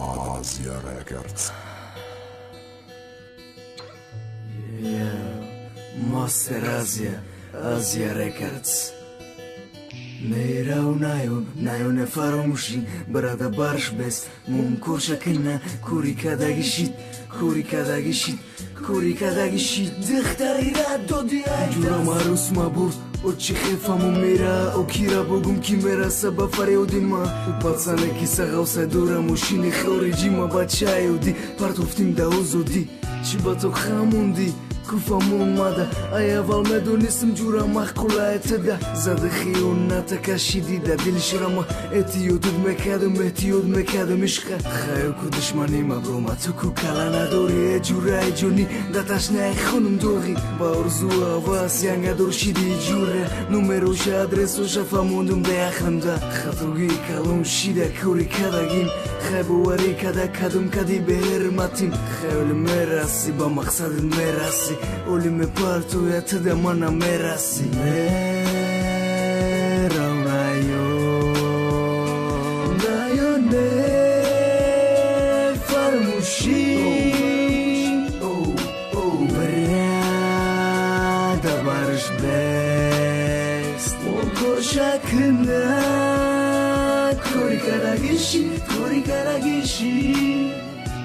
Asia Records. Yeah, Master Asia Records. نایۆ نەفارۆمشی بەرادە باش بێست مون کۆشەکەنا کوری کاداگیشیت دختەریرا دۆدیە جورا ماروسما بود o ci خێفەمو مێرە ئەو کیرە بۆگوم کیمێرە سەبە فەرێودیمە و پەچانێکی سەغەوسە دوورە موشینی خەوری جیمە بە چایودی پارتوفتیم داوزودی چی بە تۆ خاموندی کوفەمون مادە ئایا ڤڵمەدۆنیستم جورە مەخقوڵایەتەدا زەدەخی و ناتەکەشیدیدا دیلشرەمە ئێتیۆدود مێکادە میشقە خەیوکو دشمانیمە بڕۆمە توکو کەلانە دۆریە جورای جونی دەتاشنای خونم دۆغی باوەرزووە واسیانگە دۆرشیدی جورە نومێرۆشە ئادرێسۆشە فەموندم دەیاخرمدا خەتوگی کەڵم شیدە کوری کەدەگیم خەی بۆ وەری کەدا کەدم کەدی بێهێرمەتیم خەیل مێراسی بە مەقسەد مێراسی Olime partuja të dhe mana mera si mera Najo ne farmushi Brada barış best Moko şakına Kori karagishi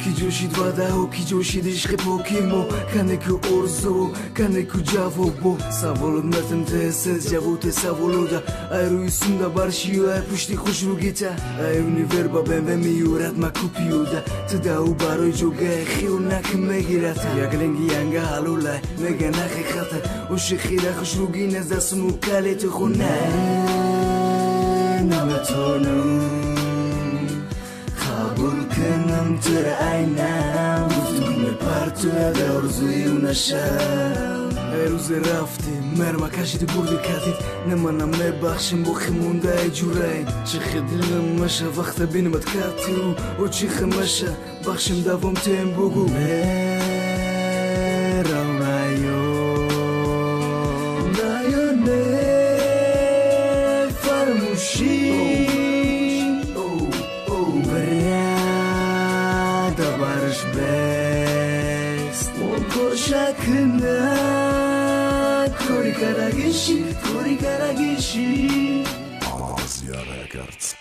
کی جوشید واده و کی جوشید عشق پوکیمو کنه که ارزو کنه که جواب بو سوالود متن تسز جواب تسوالودا ای روی سوندا برشیو ای پشتی خوش رو گیتا ای اونیور با بهم میورد ما کوپیودا تداو برای جوگه خیو نکم میگیرد یک لنگی انگه حلولای مگه نخی خطر و شخیره خوش رو گین از دستمو کلی تو خونه نمتونم کنم تر عینم گفتم پرتو دارزوی و نشم ای روز رفتی مرمه کشیدی بردی کردید نمانم نبخشیم بخی مونده ای جورایی چی خیدیلم مشه وقت بینمت کردی و چی خمشه بخشیم دوام تیم بگو میرم نایو نه فرموشی best Moko şakına Kori karagishi Asia Records.